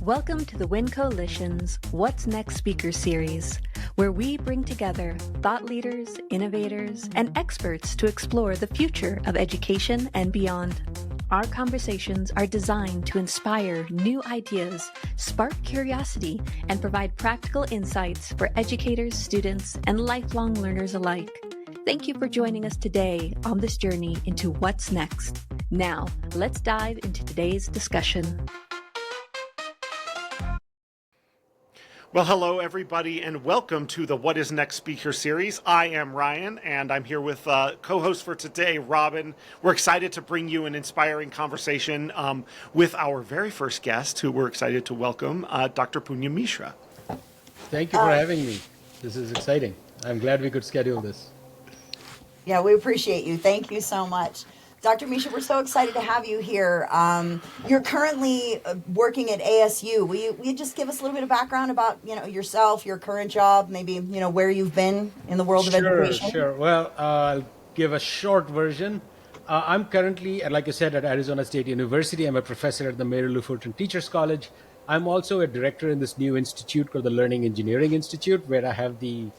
Welcome to the WIN Coalition's What's Next Speaker Series, where we bring together thought leaders, innovators, and experts to explore the future of education and beyond. Our conversations are designed to inspire new ideas, spark curiosity, and provide practical insights for educators, students, and lifelong learners alike. Thank you for joining us today on this journey into what's next. Now, let's dive into today's discussion. Well, hello, everybody, and welcome to the What is Next Speaker Series. I am Ryan, and I'm here with co-host for today, Robin. We're excited to bring you an inspiring conversation with our very first guest, who we're excited to welcome, Dr. Punya Mishra. Thank you for having me. This is exciting. I'm glad we could schedule this. Yeah, we appreciate you. Thank you so much. Dr. Mishra, we're so excited to have you here. You're currently working at ASU. Will you just give us a little bit of background about, yourself, your current job, maybe, where you've been in the world of education? Sure. Well, I'll give a short version. I'm currently, like I said, at Arizona State University. I'm a professor at the Mary Lou Fulton Teachers College. I'm also a director in this new institute called the Learning Engineering Institute, where I have the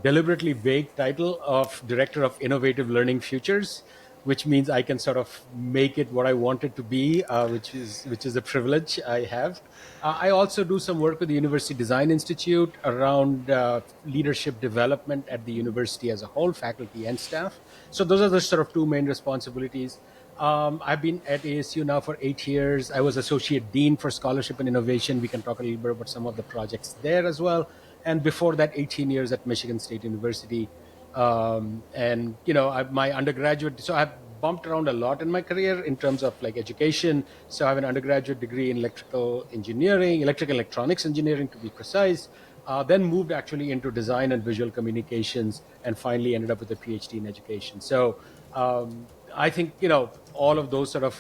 deliberately vague title of Director of Innovative Learning Futures, which means I can sort of make it what I want it to be, which is a privilege I have. I also do some work with the University Design Institute around leadership development at the university as a whole, faculty and staff. So those are the sort of two main responsibilities. I've been at ASU now for 8 years. I was Associate Dean for Scholarship and Innovation. We can talk a little bit about some of the projects there as well. And before that, 18 years at Michigan State University. My undergraduate, so I've bumped around a lot in my career in terms of like education. So I have an undergraduate degree in electrical electronics engineering to be precise, then moved actually into design and visual communications, and finally ended up with a PhD in education. So I think, all of those sort of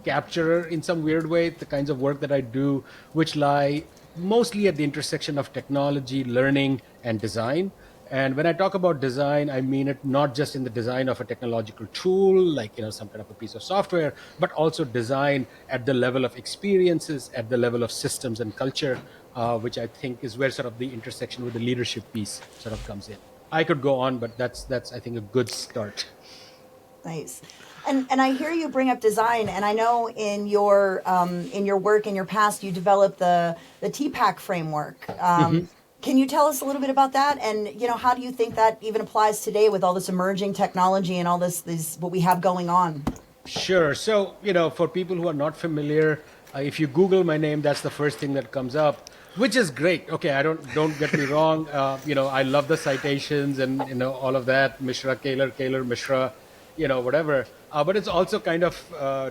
capture in some weird way the kinds of work that I do, which lie mostly at the intersection of technology, learning, and design. And when I talk about design, I mean it not just in the design of a technological tool, like some kind of a piece of software, but also design at the level of experiences, at the level of systems and culture, which I think is where sort of the intersection with the leadership piece sort of comes in. I could go on, but that's I think a good start. Nice. And I hear you bring up design, and I know in your work in your past you developed the TPAC framework. Can you tell us a little bit about that? And, how do you think that even applies today with all this emerging technology and all this what we have going on? Sure. So, for people who are not familiar, if you Google my name, that's the first thing that comes up, which is great. Okay, don't get me wrong. I love the citations and, all of that. Mishra, Kaler, Mishra, whatever. But it's also kind of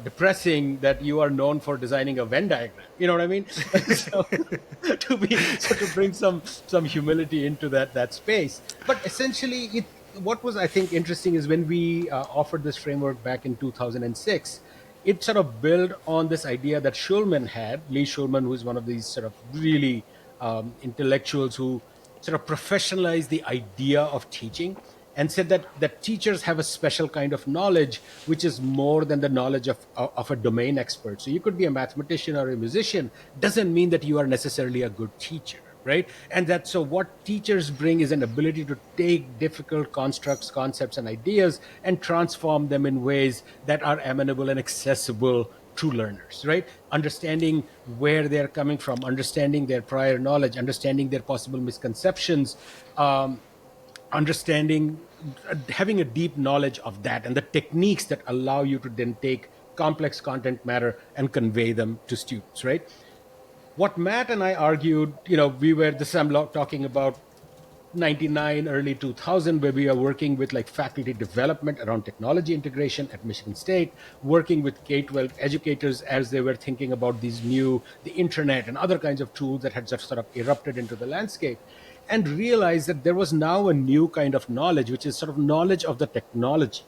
depressing that you are known for designing a Venn diagram. You know what I mean? So to bring some humility into that space. But essentially, what was I think interesting is when we offered this framework back in 2006, it sort of built on this idea that Lee Schulman, who is one of these sort of really intellectuals who sort of professionalized the idea of teaching, and said that teachers have a special kind of knowledge, which is more than the knowledge of a domain expert. So you could be a mathematician or a musician, doesn't mean that you are necessarily a good teacher, right? And so what teachers bring is an ability to take difficult constructs, concepts, and ideas and transform them in ways that are amenable and accessible to learners, right? Understanding where they're coming from, understanding their prior knowledge, understanding their possible misconceptions, having a deep knowledge of that and the techniques that allow you to then take complex content matter and convey them to students, right? What Matt and I argued, I'm talking about 99, early 2000, where we are working with like faculty development around technology integration at Michigan State, working with K-12 educators as they were thinking about the internet and other kinds of tools that had just sort of erupted into the landscape, and realized that there was now a new kind of knowledge, which is sort of knowledge of the technology.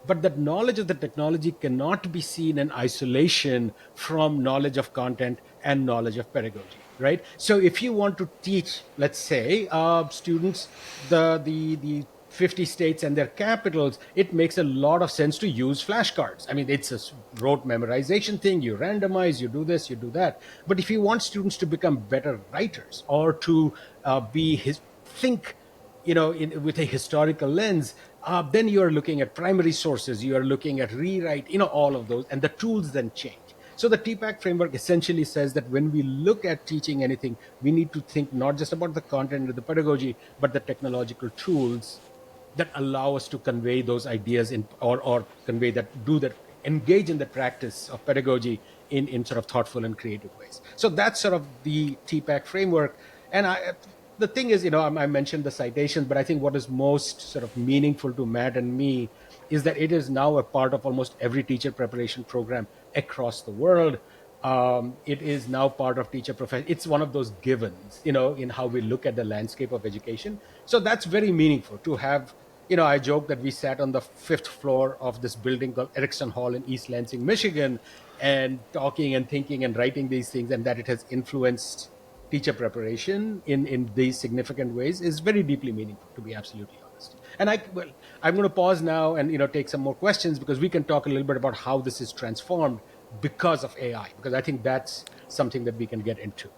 But that knowledge of the technology cannot be seen in isolation from knowledge of content and knowledge of pedagogy, right? So if you want to teach, let's say, students the 50 states and their capitals, it makes a lot of sense to use flashcards. I mean, it's a rote memorization thing. You randomize, you do this, you do that. But if you want students to become better writers or to think, with a historical lens, then you are looking at primary sources, you are looking at rewrite, all of those, and the tools then change. So the TPAC framework essentially says that when we look at teaching anything, we need to think not just about the content or the pedagogy, but the technological tools that allow us to convey those ideas or convey engage in the practice of pedagogy in sort of thoughtful and creative ways. So that's sort of the TPAC framework. And the thing is, I mentioned the citations, but I think what is most sort of meaningful to Matt and me is that it is now a part of almost every teacher preparation program across the world. It is now part of teacher profession. It's one of those givens, in how we look at the landscape of education. So that's very meaningful to have. I joke that we sat on the 5th floor of this building called Erickson Hall in East Lansing, Michigan, and talking and thinking and writing these things, and that it has influenced teacher preparation in these significant ways is very deeply meaningful, to be absolutely honest. And I'm going to pause now and take some more questions, because we can talk a little bit about how this is transformed because of AI, because I think that's something that we can get into.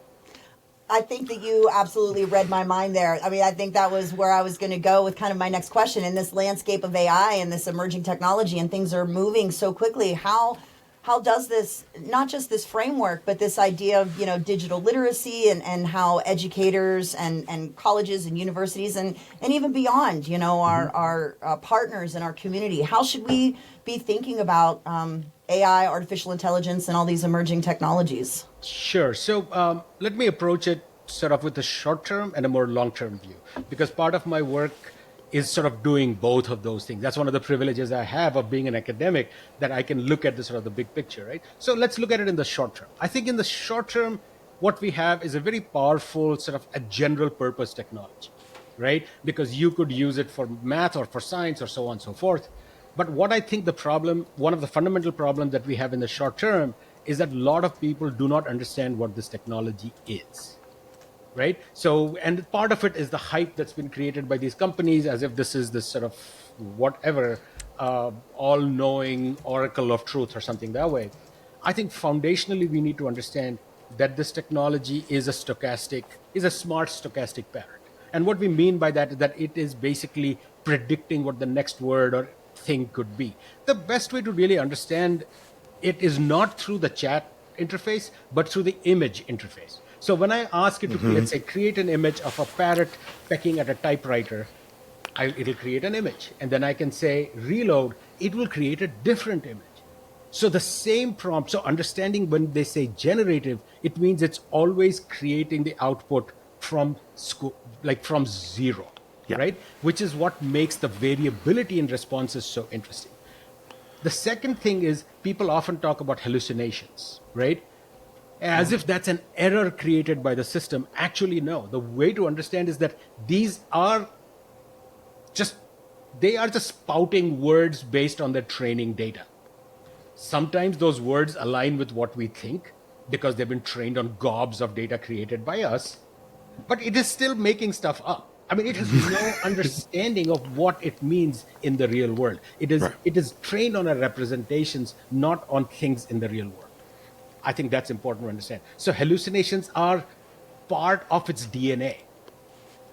I think that you absolutely read my mind there. I mean, I think that was where I was going to go with kind of my next question. In this landscape of AI and this emerging technology, and things are moving so quickly, how does this, not just this framework, but this idea of, digital literacy and how educators and colleges and universities and even beyond, our partners in our community, how should we be thinking about AI, artificial intelligence, and all these emerging technologies? Sure. So let me approach it sort of with a short-term and a more long-term view, because part of my work is sort of doing both of those things. That's one of the privileges I have of being an academic, that I can look at the sort of the big picture, right? So let's look at it in the short term. I think in the short term, what we have is a very powerful sort of a general purpose technology, right? Because you could use it for math or for science or so on and so forth. But what I think one of the fundamental problems that we have in the short term is that a lot of people do not understand what this technology is. Right? So, and part of it is the hype that's been created by these companies, as if this is this sort of whatever, all-knowing oracle of truth or something that way. I think foundationally we need to understand that this technology is a smart stochastic parrot. And what we mean by that is that it is basically predicting what the next word or thing could be. The best way to really understand it is not through the chat interface, but through the image interface. So when I ask it to, let's say, create an image of a parrot pecking at a typewriter, it'll create an image. And then I can say reload, it will create a different image. So the same prompt, so understanding when they say generative, it means it's always creating the output from zero, right? Which is what makes the variability in responses so interesting. The second thing is people often talk about hallucinations, right? As if that's an error created by the system. Actually, no. The way to understand is that these are just spouting words based on their training data. Sometimes those words align with what we think because they've been trained on gobs of data created by us, but it is still making stuff up. I mean, it has no understanding of what it means in the real world. It is trained on our representations, not on things in the real world. I think that's important to understand. So hallucinations are part of its DNA.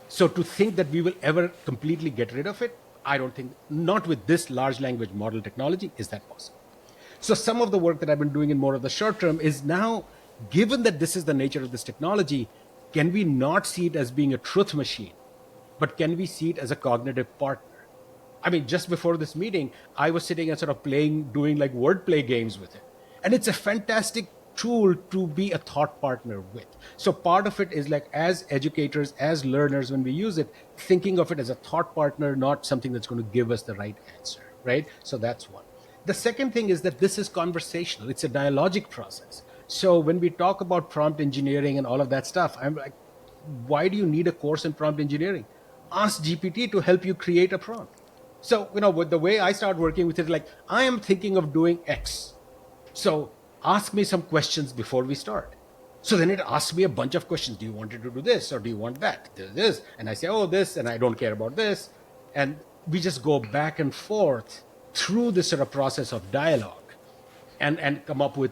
So to think that we will ever completely get rid of it, I don't think, not with this large language model technology, is that possible. So some of the work that I've been doing in more of the short term is now, given that this is the nature of this technology, can we not see it as being a truth machine, but can we see it as a cognitive partner? I mean, just before this meeting, I was sitting and sort of doing like wordplay games with it. And it's a fantastic tool to be a thought partner with. So part of it is like, as educators, as learners, when we use it, thinking of it as a thought partner, not something that's going to give us the right answer, right? So that's one. The second thing is that this is conversational. It's a dialogic process. So when we talk about prompt engineering and all of that stuff, I'm like, why do you need a course in prompt engineering? Ask GPT to help you create a prompt. So, with the way I start working with it, like, I am thinking of doing X. So ask me some questions before we start. So then it asks me a bunch of questions. Do you want it to do this, or do you want that? This. And I say, oh, this, and I don't care about this. And we just go back and forth through this sort of process of dialogue and come up with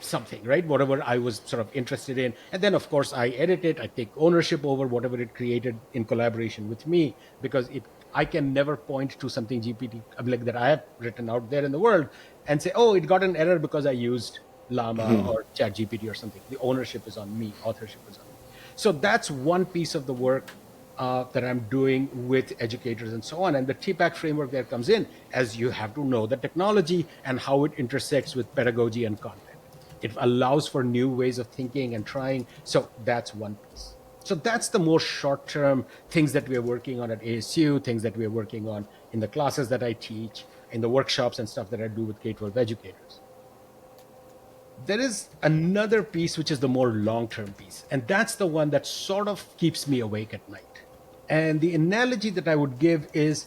something, right? Whatever I was sort of interested in. And then, of course, I edit it. I take ownership over whatever it created in collaboration with me, because I can never point to something GPT like that I have written out there in the world and say, oh, it got an error because I used Llama or ChatGPT or something. The ownership is on me. Authorship is on me. So that's one piece of the work that I'm doing with educators and so on. And the TPAC framework there comes in, as you have to know the technology and how it intersects with pedagogy and content. It allows for new ways of thinking and trying. So that's one piece. So that's the more short-term things that we are working on at ASU, things that we are working on in the classes that I teach, in the workshops and stuff that I do with K-12 educators. There is another piece, which is the more long-term piece. And that's the one that sort of keeps me awake at night. And the analogy that I would give is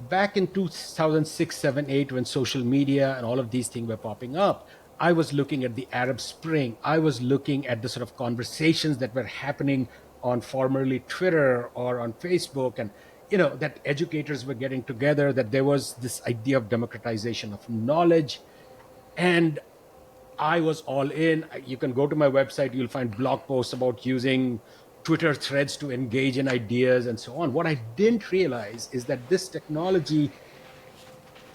back in 2006, 7, 8, when social media and all of these things were popping up, I was looking at the Arab Spring. I was looking at the sort of conversations that were happening on formerly Twitter or on Facebook, and that educators were getting together, that there was this idea of democratization of knowledge. And I was all in. You can go to my website, you'll find blog posts about using Twitter threads to engage in ideas and so on. What I didn't realize is that this technology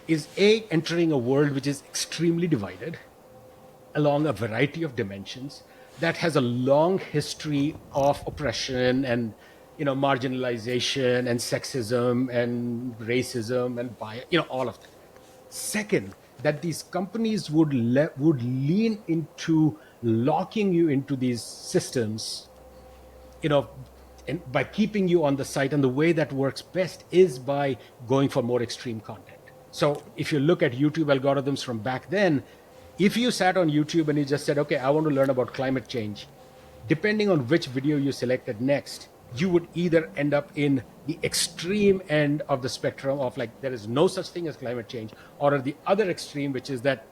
is entering a world which is extremely divided along a variety of dimensions, that has a long history of oppression and marginalization and sexism and racism and bias, all of that. Second, that these companies would lean into locking you into these systems, and by keeping you on the site. And the way that works best is by going for more extreme content. So if you look at YouTube algorithms from back then, if you sat on YouTube and you just said, okay, I want to learn about climate change, depending on which video you selected next, you would either end up in the extreme end of the spectrum of like, there is no such thing as climate change, or at the other extreme, which is that,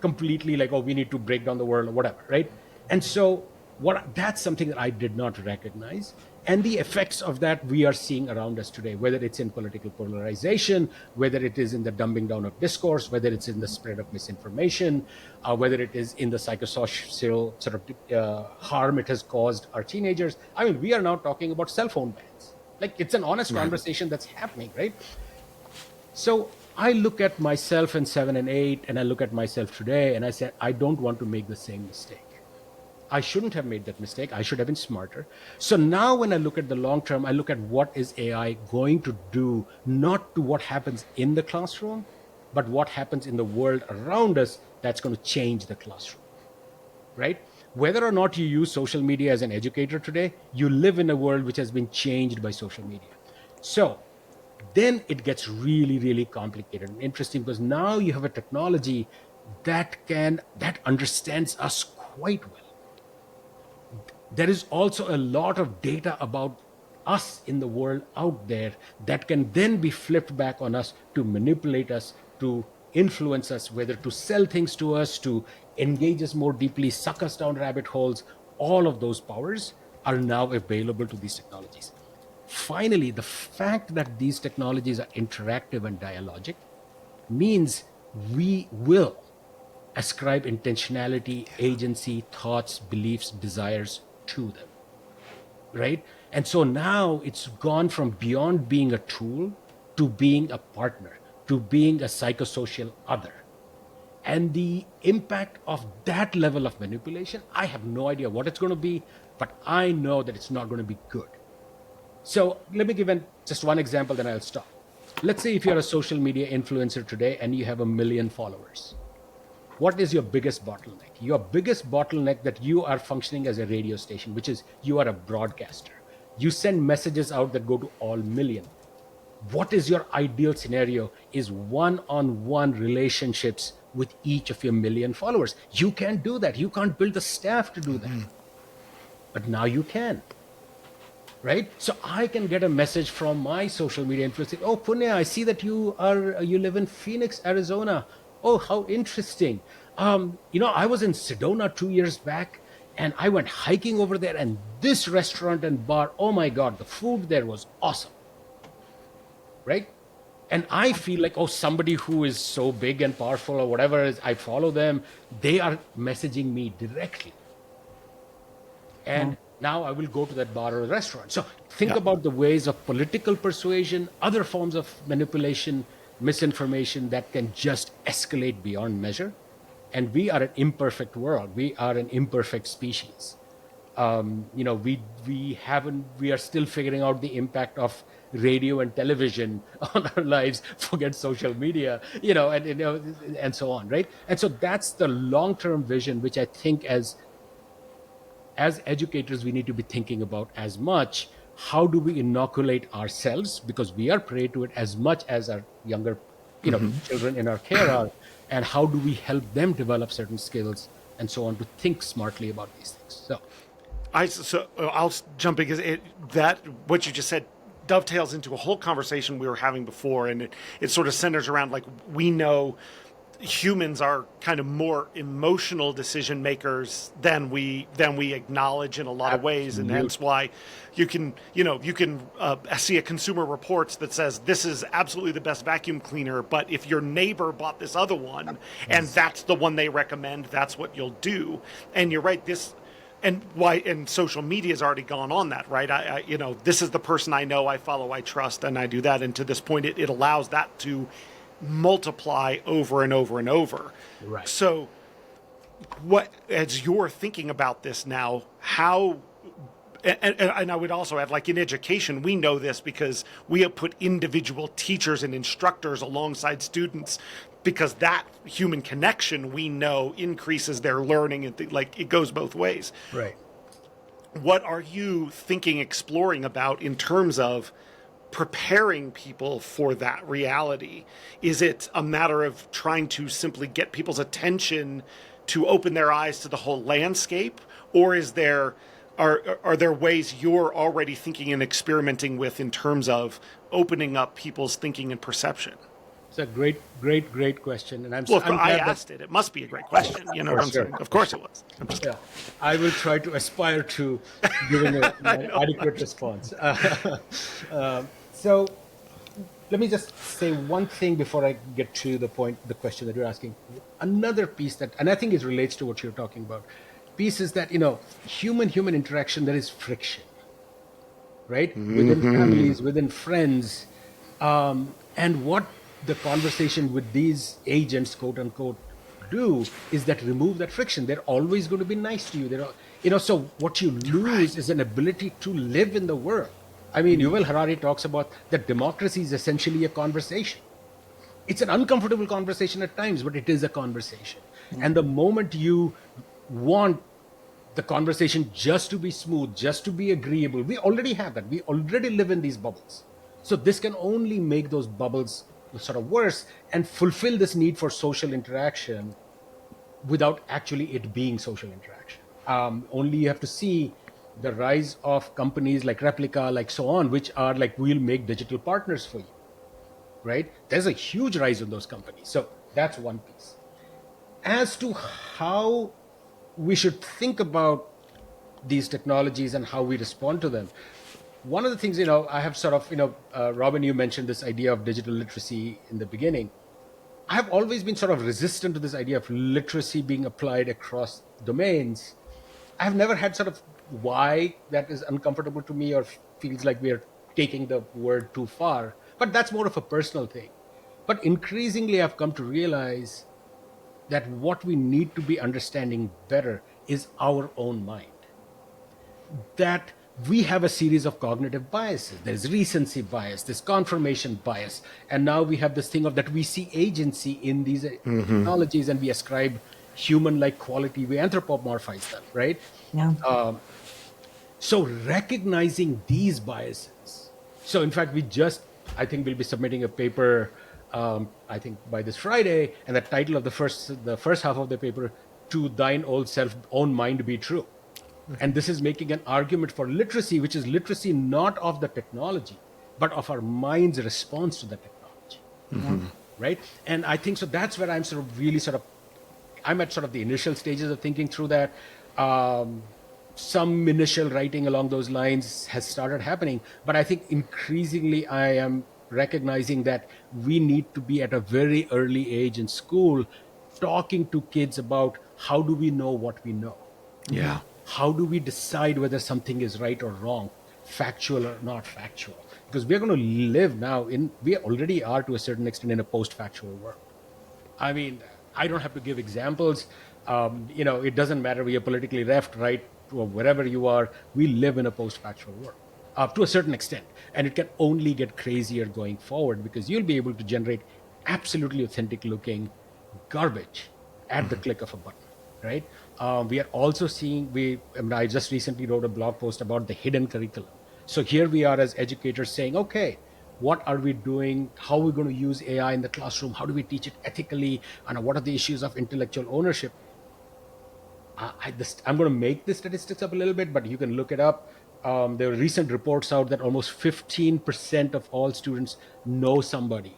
completely like, oh, we need to break down the world or whatever, right? And so that's something that I did not recognize. And the effects of that we are seeing around us today, whether it's in political polarization, whether it is in the dumbing down of discourse, whether it's in the spread of misinformation, whether it is in the psychosocial sort of harm it has caused our teenagers. I mean, we are now talking about cell phone bans. Like, it's an honest conversation that's happening, right? So I look at myself in 7 and 8, and I look at myself today, and I said, I don't want to make the same mistake. I shouldn't have made that mistake. I should have been smarter. So now when I look at the long term, I look at what is AI going to do, not to what happens in the classroom, but what happens in the world around us that's going to change the classroom, right? Whether or not you use social media as an educator today, you live in a world which has been changed by social media. So then it gets really, really complicated and interesting, because now you have a technology that understands us quite well. There is also a lot of data about us in the world out there that can then be flipped back on us to manipulate us, to influence us, whether to sell things to us, to engage us more deeply, suck us down rabbit holes. All of those powers are now available to these technologies. Finally, the fact that these technologies are interactive and dialogic means we will ascribe intentionality, agency, thoughts, beliefs, desires to them, right? And so now it's gone from beyond being a tool to being a partner, to being a psychosocial other. And the impact of that level of manipulation, I have no idea what it's going to be, but I know that it's not going to be good. So let me give just one example, then I'll stop. Let's say if you're a social media influencer today and you have 1 million followers. What is your biggest bottleneck? Your biggest bottleneck that you are functioning as a radio station, which is you are a broadcaster. You send messages out that go to all million. What is your ideal scenario is one-on-one relationships with each of your 1 million followers. You can't do that. You can't build the staff to do that. But now you can, right? So I can get a message from my social media influencer. Oh, Punya, I see that you live in Phoenix, Arizona. Oh, how interesting. I was in Sedona 2 years back, and I went hiking over there, and this restaurant and bar, oh my God, the food there was awesome, right? And I feel like, oh, somebody who is so big and powerful or whatever, I follow them, they are messaging me directly. And now I will go to that bar or restaurant. So think Yeah. about the ways of political persuasion, other forms of manipulation, misinformation that can just escalate beyond measure. And we are an imperfect world. We are an imperfect species. We are still figuring out the impact of radio and television on our lives. Forget social media, and so on, right? And so that's the long-term vision, which I think as educators, we need to be thinking about as much. How do we inoculate ourselves? Because we are prey to it as much as our younger, children in our care are. And how do we help them develop certain skills and so on to think smartly about these things? I'll jump in because that what you just said dovetails into a whole conversation we were having before, and it sort of centers around like we know humans are kind of more emotional decision makers than we acknowledge in a lot of ways, and hence why you can see a Consumer Reports that says this is absolutely the best vacuum cleaner, but if your neighbor bought this other one and that's the one they recommend, that's what you'll do. And you're right, and social media has already gone on that, right? This is the person I know, I follow, I trust, and I do that. And to this point, it allows that to multiply over and over and over. Right. So as you're thinking about this now, how, and I would also add, like in education, we know this because we have put individual teachers and instructors alongside students, because that human connection we know increases their learning, and it goes both ways. Right. What are you thinking, exploring about in terms of preparing people for that reality? Is it a matter of trying to simply get people's attention to open their eyes to the whole landscape, or are there ways you're already thinking and experimenting with in terms of opening up people's thinking and perception? It's a great question, and I asked it. It must be a great question. You know what I'm saying? Of course it was. Yeah, I will try to aspire to giving an adequate response. So let me just say one thing before I get to the question that you're asking. Another piece and I think it relates to what you're talking about, piece is that, human interaction, there is friction, right? Within families, within friends. And what the conversation with these agents, quote unquote, do is that remove that friction. They're always going to be nice to you. So what you lose is an ability to live in the world. I mean, Yuval Harari talks about that democracy is essentially a conversation. It's an uncomfortable conversation at times, but it is a conversation. And the moment you want the conversation just to be smooth, just to be agreeable, we already have that. We already live in these bubbles. So this can only make those bubbles sort of worse and fulfill this need for social interaction without actually it being social interaction. Only you have to see the rise of companies like Replica, like so on, which are like, we'll make digital partners for you, right? There's a huge rise in those companies. So that's one piece. As to how we should think about these technologies and how we respond to them, one of the things, I have sort of, Robin, you mentioned this idea of digital literacy in the beginning. I have always been sort of resistant to this idea of literacy being applied across domains. I have never had sort of why that is uncomfortable to me or feels like we are taking the word too far. But that's more of a personal thing. But increasingly, I've come to realize that what we need to be understanding better is our own mind. That we have a series of cognitive biases. There's recency bias, there's confirmation bias, and now we have this thing of that we see agency in these technologies and we ascribe human-like quality, we anthropomorphize them, right? Yeah. So recognizing these biases. So in fact, I think we'll be submitting a paper, I think by this Friday, and the title of the first half of the paper, "To Thine Own Mind Be True." And this is making an argument for literacy, which is literacy not of the technology, but of our mind's response to the technology, right? And I think so that's where I'm I'm at sort of the initial stages of thinking through that. Some initial writing along those lines has started happening, but I think increasingly I am recognizing that we need to be at a very early age in school talking to kids about how do we know what we know. Yeah. How do we decide whether something is right or wrong, factual or not factual? Because we're going to live now we already are to a certain extent in a post-factual world. I mean, I don't have to give examples. It doesn't matter we are politically left, right, or wherever you are. We live in a post-factual world to a certain extent. And it can only get crazier going forward because you'll be able to generate absolutely authentic looking garbage at the click of a button, right? We are also seeing, I just recently wrote a blog post about the hidden curriculum. So here we are as educators saying, okay, what are we doing? How are we going to use AI in the classroom? How do we teach it ethically? And what are the issues of intellectual ownership? I'm going to make the statistics up a little bit, but you can look it up. There are recent reports out that almost 15% of all students know somebody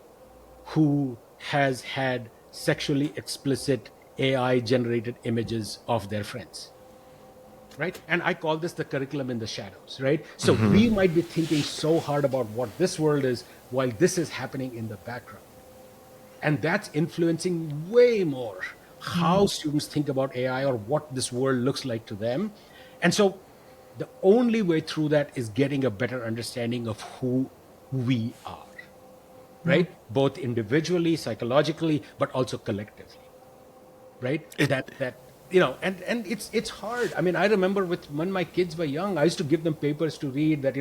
who has had sexually explicit AI-generated images of their friends. Right? And I call this the curriculum in the shadows, right? So we might be thinking so hard about what this world is while this is happening in the background. And that's influencing way more how students think about AI or what this world looks like to them. And so the only way through that is getting a better understanding of who we are, right? Both individually, psychologically, but also collectively, right? And it's hard. I mean, I remember when my kids were young, I used to give them papers to read that,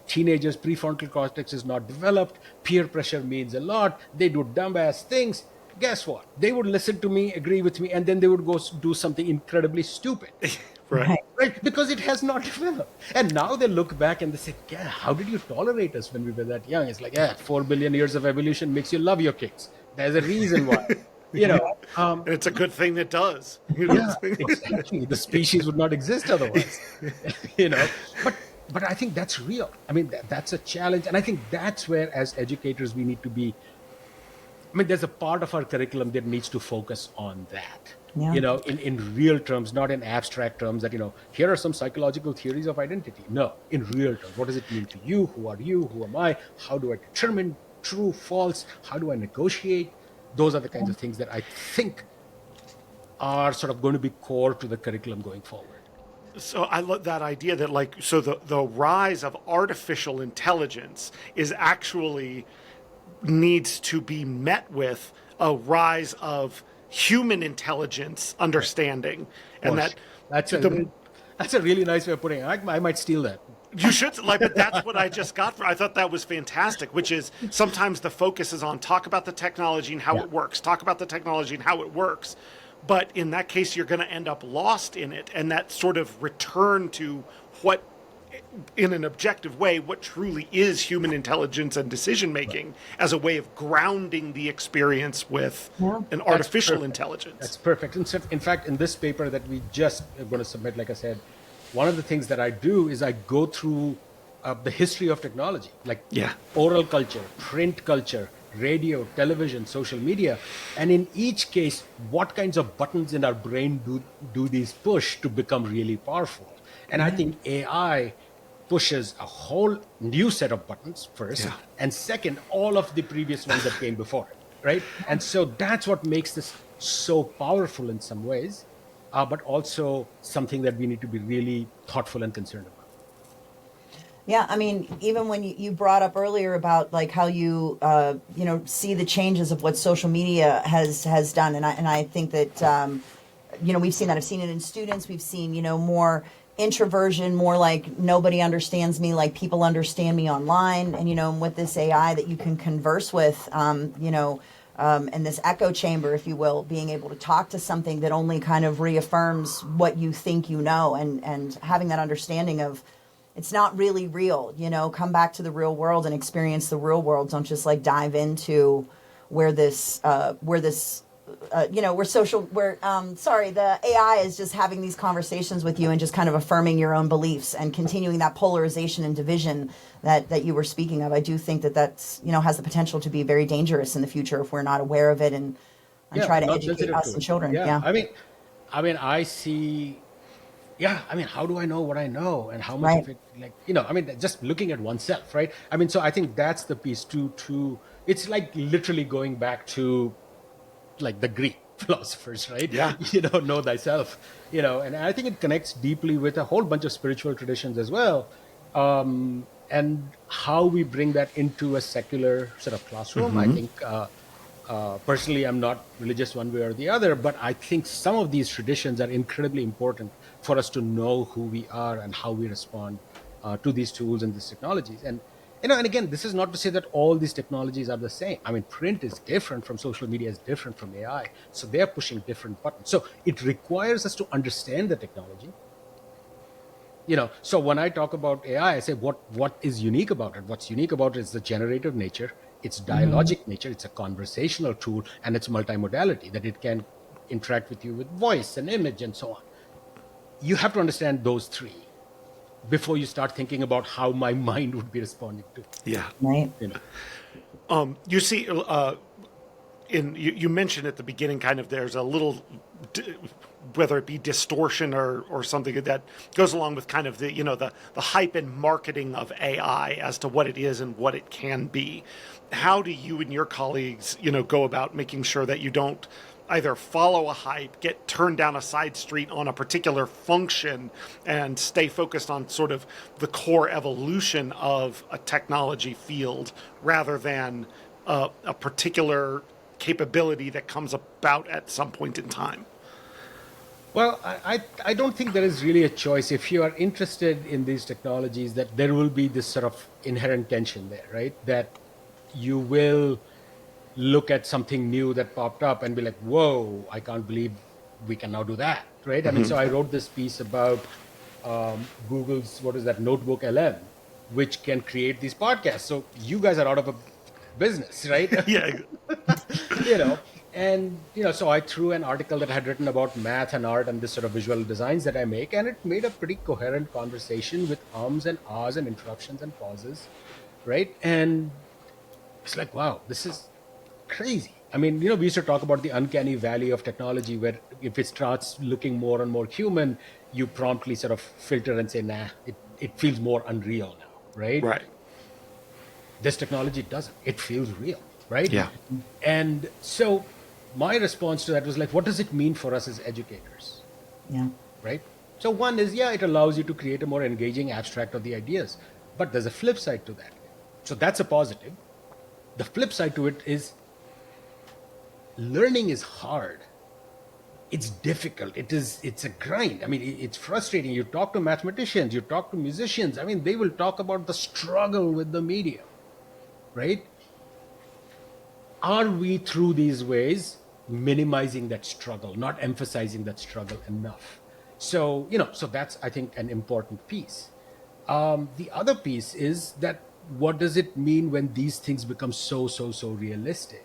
teenagers' prefrontal cortex is not developed, peer pressure means a lot, they do dumbass things. Guess what? They would listen to me, agree with me, and then they would go do something incredibly stupid. Right. Right? Because it has not developed. And now they look back and they say, yeah, how did you tolerate us when we were that young? It's like, 4 billion years of evolution makes you love your kids. There's a reason why. It's a good thing that does. Yeah, exactly. The species would not exist otherwise. But I think that's real. I mean, that's a challenge. And I think that's where, as educators, we need to be. I mean, there's a part of our curriculum that needs to focus on that. Yeah. In real terms, not in abstract terms that, here are some psychological theories of identity. No, in real terms. What does it mean to you? Who are you? Who am I? How do I determine true, false? How do I negotiate? Those are the kinds of things that I think are sort of going to be core to the curriculum going forward. So I love that idea that the rise of artificial intelligence is actually needs to be met with a rise of human intelligence understanding. And that's a really nice way of putting it. I might steal that. You should, but that's what I just got. I thought that was fantastic, which is sometimes the focus is on talk about the technology and how it works, talk about the technology and how it works. But in that case, you're going to end up lost in it. And that sort of return to what, in an objective way, what truly is human intelligence and decision making as a way of grounding the experience with an artificial intelligence. That's perfect. In fact, in this paper that we just are going to submit, like I said, one of the things that I do is I go through the history of technology, like oral culture, print culture, radio, television, social media. And in each case, what kinds of buttons in our brain do these push to become really powerful? And I think AI pushes a whole new set of buttons first, and second, all of the previous ones that came before it, right? And so that's what makes this so powerful in some ways, but also something that we need to be really thoughtful and concerned about. Yeah, I mean, even when you brought up earlier about like how you see the changes of what social media has done, and I think that we've seen that. I've seen it in students. We've seen more introversion, more like nobody understands me like people understand me online, and with this AI that you can converse with, and this echo chamber, if you will, being able to talk to something that only kind of reaffirms what you think and having that understanding of it's not really real, come back to the real world and experience the real world. Don't just like dive into where the AI is just having these conversations with you and just kind of affirming your own beliefs and continuing that polarization and division that you were speaking of. I do think that's, has the potential to be very dangerous in the future if we're not aware of it and try to educate us and children. Yeah. I mean, I see yeah, I mean, how do I know what I know, and how much Right. of it, like, I mean, just looking at oneself, right? I mean, so I think that's the piece to it's like literally going back to like the Greek philosophers, right? Yeah. Know thyself, and I think it connects deeply with a whole bunch of spiritual traditions as well. And how we bring that into a secular sort of classroom. I think, personally, I'm not religious one way or the other, but I think some of these traditions are incredibly important for us to know who we are and how we respond to these tools and these technologies. And again, this is not to say that all these technologies are the same. I mean, print is different from social media, is different from AI. So they're pushing different buttons. So it requires us to understand the technology. So when I talk about AI, I say what is unique about it. What's unique about it is the generative nature, its dialogic nature, it's a conversational tool, and its multimodality, that it can interact with you with voice and image and so on. You have to understand those three before you start thinking about how my mind would be responding to. Yeah. Right. You see, you mentioned at the beginning, kind of, there's a little, whether it be distortion or something that goes along with kind of the hype and marketing of AI as to what it is and what it can be. How do you and your colleagues, go about making sure that you don't either follow a hype, get turned down a side street on a particular function, and stay focused on sort of the core evolution of a technology field rather than a particular capability that comes about at some point in time? Well, I don't think there is really a choice. If you are interested in these technologies, that there will be this sort of inherent tension there, right? That you will look at something new that popped up and be like, whoa, I can't believe we can now do that, right? I mean, so I wrote this piece about Google's, what is that, Notebook LM, which can create these podcasts. So you guys are out of a business, right? Yeah. So I threw an article that I had written about math and art and this sort of visual designs that I make, and it made a pretty coherent conversation with ums and ahs and interruptions and pauses, right? And it's like, wow, this is crazy. I mean, we used to talk about the uncanny valley of technology, where if it starts looking more and more human, you promptly sort of filter and say, nah, it feels more unreal now, right? Right. This technology doesn't. It feels real, right? Yeah. And so my response to that was like, what does it mean for us as educators? Yeah. Right? So one is, it allows you to create a more engaging abstract of the ideas. But there's a flip side to that. So that's a positive. The flip side to it is learning is hard. It's difficult. It's a grind. I mean, it's frustrating. You talk to mathematicians, you talk to musicians. I mean, they will talk about the struggle with the medium, right? Are we, through these ways, minimizing that struggle, not emphasizing that struggle enough? So, so that's, I think, an important piece. The other piece is that, what does it mean when these things become so realistic?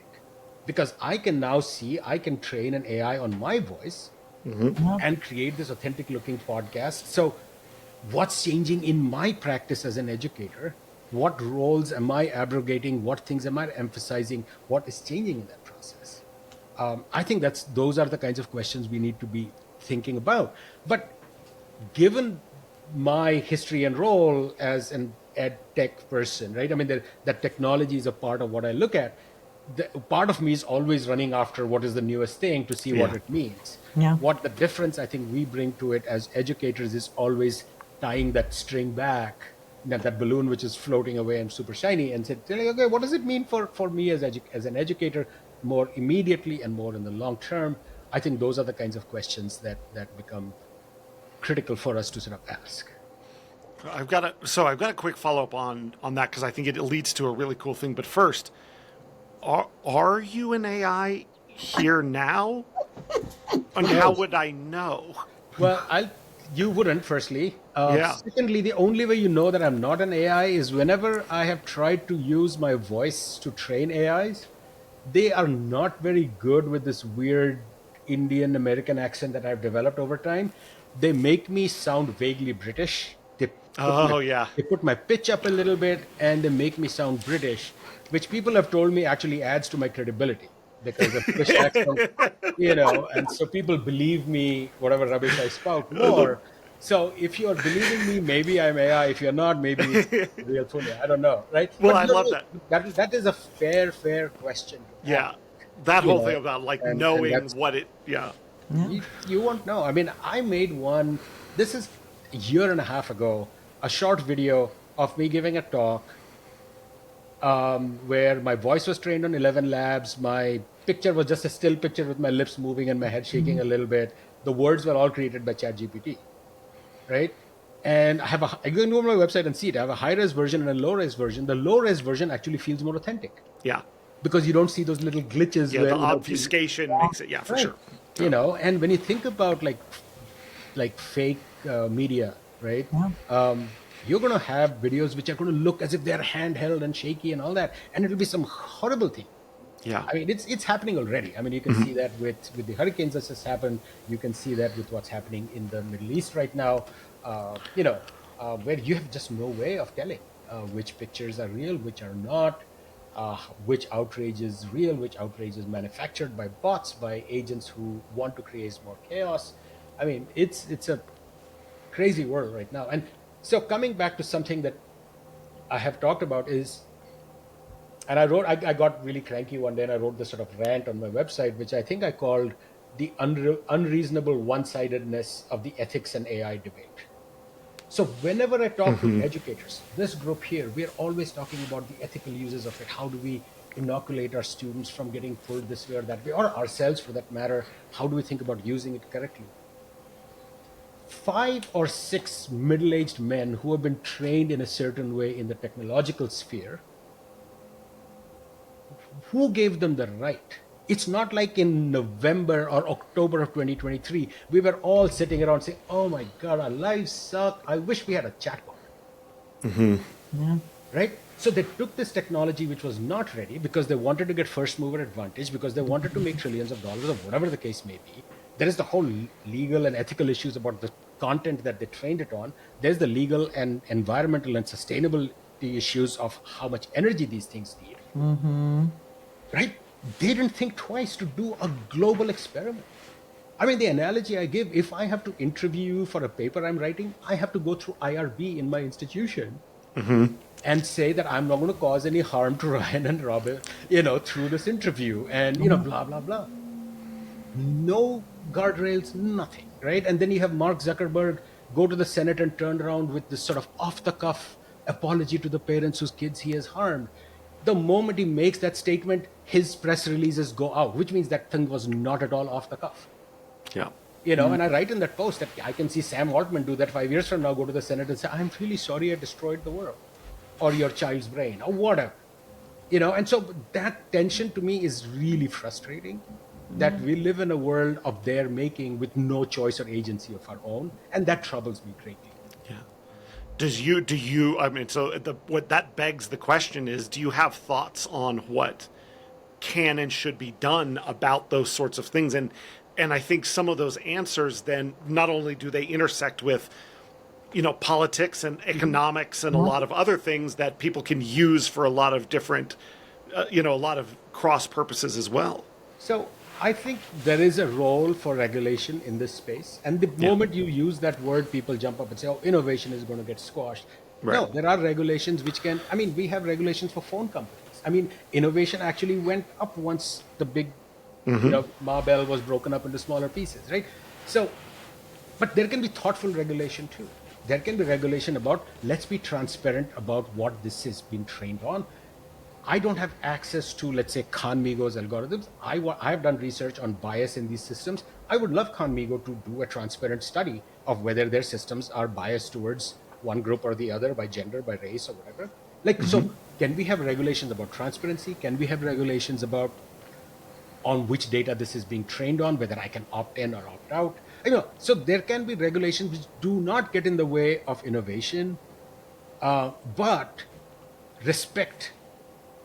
Because I can now I can train an AI on my voice and create this authentic looking podcast. So what's changing in my practice as an educator? What roles am I abrogating? What things am I emphasizing? What is changing in that process? I think those are the kinds of questions we need to be thinking about. But given my history and role as an ed tech person, right? I mean, that technology is a part of what I look at. Part of me is always running after what is the newest thing to see what it means. Yeah. What the difference I think we bring to it as educators is always tying that string back, that balloon which is floating away and super shiny, and said, okay, what does it mean for me as an educator more immediately and more in the long term? I think those are the kinds of questions that become critical for us to sort of ask. I've got a quick follow-up on that, because I think it leads to a really cool thing. But first, are you an AI here now? And how would I know? Well, you wouldn't, firstly. Yeah. Secondly, the only way you know that I'm not an AI is whenever I have tried to use my voice to train AIs, they are not very good with this weird Indian American accent that I've developed over time. They make me sound vaguely British. They put my pitch up a little bit and they make me sound British, which people have told me actually adds to my credibility, because of British accent, and so people believe me, whatever rubbish I spout, more. So if you're believing me, maybe I'm AI. If you're not, maybe it's real Punya. I don't know, right? Well, But I you're love right. that. That is a fair question to ask, Yeah. That you whole know, thing about like and knowing that's what it, yeah. you won't know. I mean, I made one. This is a year and a half ago, a short video of me giving a talk where my voice was trained on 11 labs. My picture was just a still picture with my lips moving and my head shaking a little bit. The words were all created by ChatGPT, right? And I can go on my website and see it. I have a high-res version and a low-res version. The low-res version actually feels more authentic Yeah. because you don't see those little glitches Yeah. where, The obfuscation makes it, yeah, for right. sure. You know, and when you think about like fake media, right? Yeah. You're going to have videos which are going to look as if they're handheld and shaky and all that, and it'll be some horrible thing. Yeah. I mean, it's happening already. I mean, you can see that with the hurricanes that just happened. You can see that with what's happening in the Middle East right now. Where you have just no way of telling which pictures are real, which are not, which outrage is real, which outrage is manufactured by bots, by agents who want to create more chaos. I mean, it's a crazy world right now. And so coming back to something that I have talked about is, and I got really cranky one day and I wrote this sort of rant on my website, which I think I called the unreasonable one-sidedness of the ethics and AI debate. So whenever I talk to educators, this group here, we're always talking about the ethical uses of it. How do we inoculate our students from getting pulled this way or that way, or ourselves for that matter? How do we think about using it correctly? 5 or 6 middle-aged men who have been trained in a certain way in the technological sphere, who gave them the right? It's not like in November or October of 2023, we were all sitting around saying, oh my God, our lives suck. I wish we had a chatbot. Yeah. Right? So they took this technology which was not ready because they wanted to get first mover advantage, because they wanted to make trillions of dollars or whatever the case may be. There is the whole legal and ethical issues about the content that they trained it on. There's the legal and environmental and sustainability issues of how much energy these things need. Right? They didn't think twice to do a global experiment. I mean, the analogy I give, if I have to interview you for a paper I'm writing, I have to go through IRB in my institution and say that I'm not going to cause any harm to Ryan and Robert, through this interview and, blah, blah, blah. No guardrails, nothing, right? And then you have Mark Zuckerberg go to the Senate and turn around with this sort of off-the-cuff apology to the parents whose kids he has harmed. The moment he makes that statement, his press releases go out, which means that thing was not at all off the cuff. Yeah. And I write in that post that I can see Sam Altman do that 5 years from now, go to the Senate and say, I'm really sorry I destroyed the world or your child's brain or whatever. And so that tension to me is really frustrating, that we live in a world of their making with no choice or agency of our own. And that troubles me greatly. Yeah. I mean, so what that begs the question is, do you have thoughts on what can and should be done about those sorts of things? And I think some of those answers then not only do they intersect with, politics and economics and a lot of other things that people can use for a lot of different, a lot of cross purposes as well. So I think there is a role for regulation in this space. And the moment you use that word, people jump up and say, oh, innovation is going to get squashed. Right. No, there are regulations which we have regulations for phone companies. I mean, innovation actually went up once the big, Marbell was broken up into smaller pieces, right? So, but there can be thoughtful regulation too. There can be regulation about, let's be transparent about what this has been trained on. I don't have access to, let's say, Khanmigo's algorithms. I have done research on bias in these systems. I would love Khanmigo to do a transparent study of whether their systems are biased towards one group or the other by gender, by race, or whatever. So can we have regulations about transparency? Can we have regulations about on which data this is being trained on, whether I can opt in or opt out? So there can be regulations which do not get in the way of innovation, but respect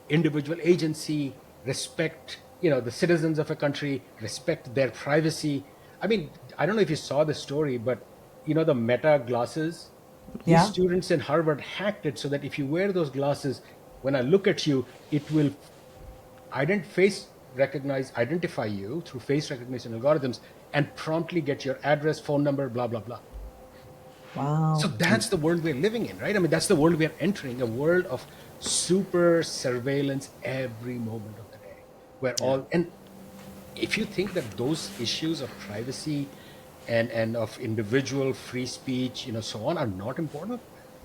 individual agency, respect, the citizens of a country, respect their privacy. I mean, I don't know if you saw the story, but the Meta glasses, these students in Harvard hacked it so that if you wear those glasses, when I look at you, it will identify you through face recognition algorithms and promptly get your address, phone number, blah, blah, blah. Wow. So that's the world we're living in, right? I mean, that's the world we're entering, a world of super surveillance every moment of the day. Where and if you think that those issues of privacy and of individual free speech, so on, are not important,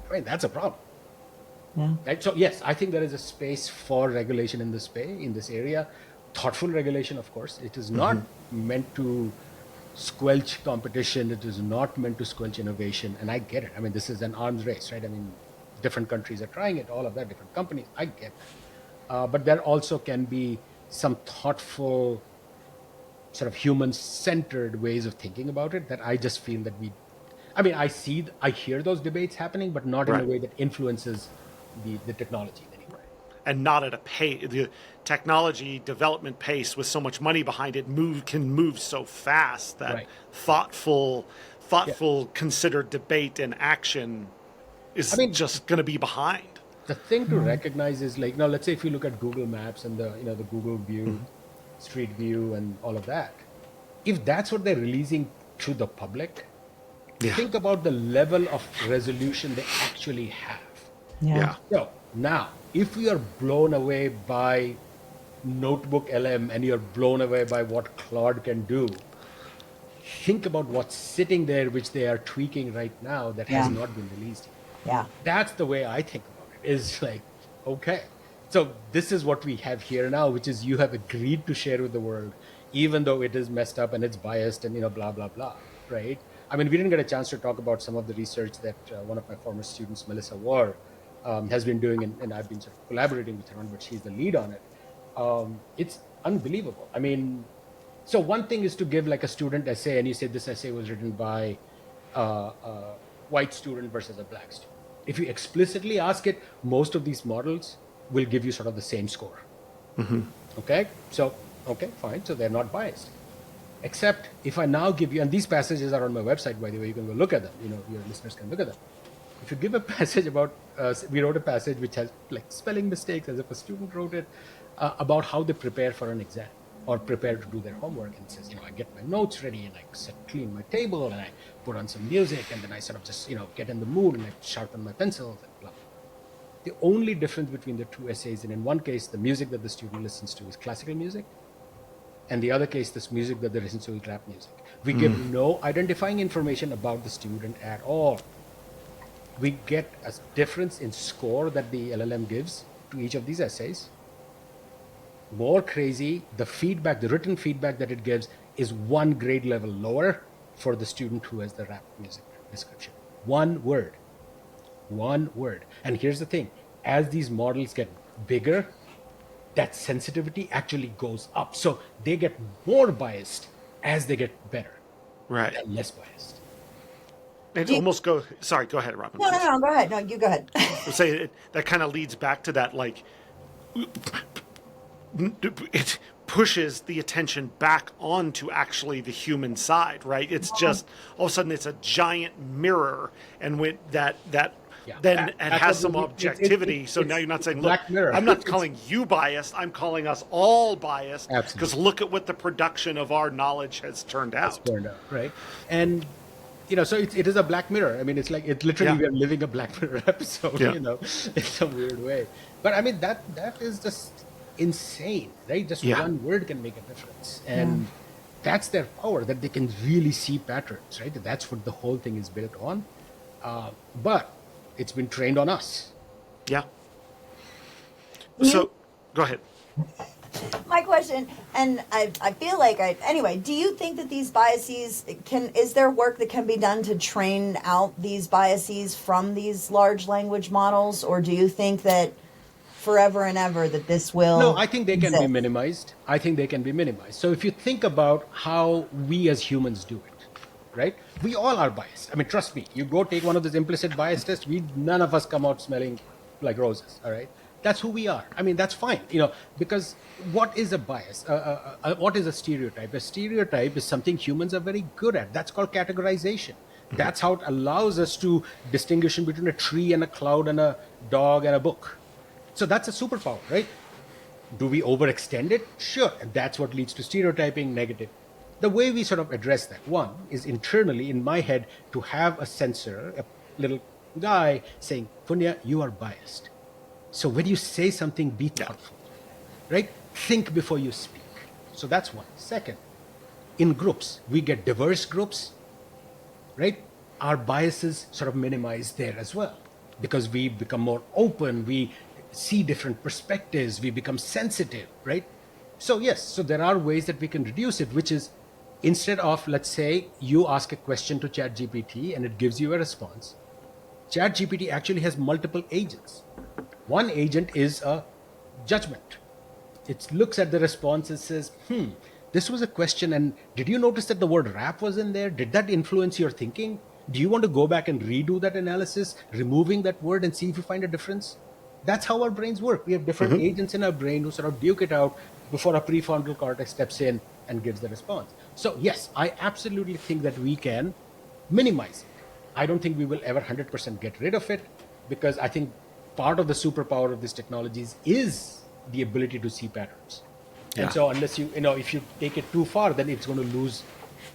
I mean, that's a problem. Yeah. Right? So yes, I think there is a space for regulation in this area. Thoughtful regulation, of course. It is not meant to squelch competition. It is not meant to squelch innovation. And I get it. I mean, this is an arms race, right? I mean, different countries are trying it, all of that, different companies. I get that. But there also can be some thoughtful, sort of human-centered ways of thinking about it that I just feel that I hear those debates happening, but not in a way that influences the technology in any way. And not at a pace. The technology development pace with so much money behind it can move so fast that thoughtful, considered debate and action is just going to be behind. The thing to recognize is, like, now let's say if you look at Google Maps and the Google View, Street View, and all of that, if that's what they're releasing to the public, think about the level of resolution they actually have. Yeah. So now, if you are blown away by Notebook LM and you're blown away by what Claude can do, think about what's sitting there, which they are tweaking right now that has not been released yet. Yeah. That's the way I think about it. Is like, okay, so this is what we have here now, which is you have agreed to share with the world, even though it is messed up and it's biased and blah blah blah, right? I mean, we didn't get a chance to talk about some of the research that one of my former students, Melissa Warr, has been doing, and I've been sort of collaborating with her on, but she's the lead on it. It's unbelievable. I mean, so one thing is to give like a student essay, and you say this essay was written by a white student versus a black student. If you explicitly ask it, most of these models will give you sort of the same score. Okay? So, okay, fine. So they're not biased. Except if I now give you, and these passages are on my website, by the way, you can go look at them. Your listeners can look at them. If you give a passage about, we wrote a passage which has like spelling mistakes as if a student wrote it, about how they prepare for an exam or prepare to do their homework, and it says, I get my notes ready and I clean my table and I put on some music and then I sort of just, get in the mood and I sharpen my pencils and blah. The only difference between the two essays, and in one case, the music that the student listens to is classical music, and the other case, this music that they listen to is rap music. We give no identifying information about the student at all. We get a difference in score that the LLM gives to each of these essays. More crazy, the written feedback that it gives is one grade level lower for the student who has the rap music description. One word. And here's the thing, as these models get bigger, that sensitivity actually goes up. So they get more biased as they get better. Right. And less biased. Sorry, go ahead, Robin. No, go ahead. No, you go ahead. That kind of leads back to that, like, it pushes the attention back onto actually the human side, right? It's just, all of a sudden, it's a giant mirror, and when that then it has some objectivity. So now you're not saying, look, I'm not calling you biased, I'm calling us all biased, because look at what the production of our knowledge has turned out. Right? And so it is a Black Mirror. I mean, it's like, it's literally we are living a Black Mirror episode, in some weird way. But I mean, that is just insane, right? Just one word can make a difference. And that's their power, that they can really see patterns, right? That's what the whole thing is built on. But it's been trained on us. Yeah. So, go ahead. My question, and I feel like anyway, do you think that these biases is there work that can be done to train out these biases from these large language models, or do you think that forever and ever that this will No, I think they can be minimized. So if you think about how we as humans do it, right? We all are biased. I mean, trust me, you go take one of those implicit bias tests, none of us come out smelling like roses, all right? That's who we are. I mean, that's fine, because what is a bias? What is a stereotype? A stereotype is something humans are very good at. That's called categorization. That's how it allows us to distinguish between a tree and a cloud and a dog and a book. So that's a superpower, right? Do we overextend it? Sure. And that's what leads to stereotyping, negative the way we sort of address that, one, is internally in my head to have a sensor, a little guy saying, Punya, you are biased. So when you say something, be thoughtful, right? Think before you speak. So that's one. Second, in groups, we get diverse groups, right? Our biases sort of minimize there as well because we become more open, we see different perspectives, we become sensitive, right? So yes, so there are ways that we can reduce it, which is instead of, let's say, you ask a question to ChatGPT and it gives you a response, ChatGPT actually has multiple agents. One agent is a judgment. It looks at the response and says, this was a question, and did you notice that the word rap was in there? Did that influence your thinking? Do you want to go back and redo that analysis, removing that word and see if you find a difference? That's how our brains work. We have different agents in our brain who sort of duke it out before our prefrontal cortex steps in and gives the response. So yes, I absolutely think that we can minimize it. I don't think we will ever 100% get rid of it because I think part of the superpower of these technologies is the ability to see patterns. Yeah. And so unless if you take it too far, then it's going to lose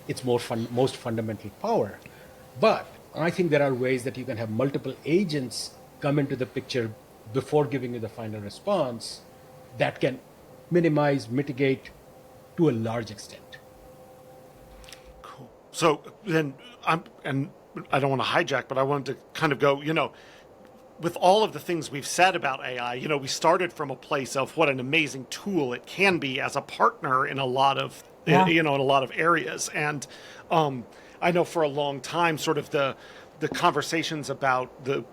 its most fundamental power. But I think there are ways that you can have multiple agents come into the picture before giving you the final response that can minimize, mitigate to a large extent. Cool. So then and I don't want to hijack, but I wanted to kind of go, with all of the things we've said about AI, we started from a place of what an amazing tool it can be as a partner in a lot of, in a lot of areas. And I know for a long time, sort of the conversations about the,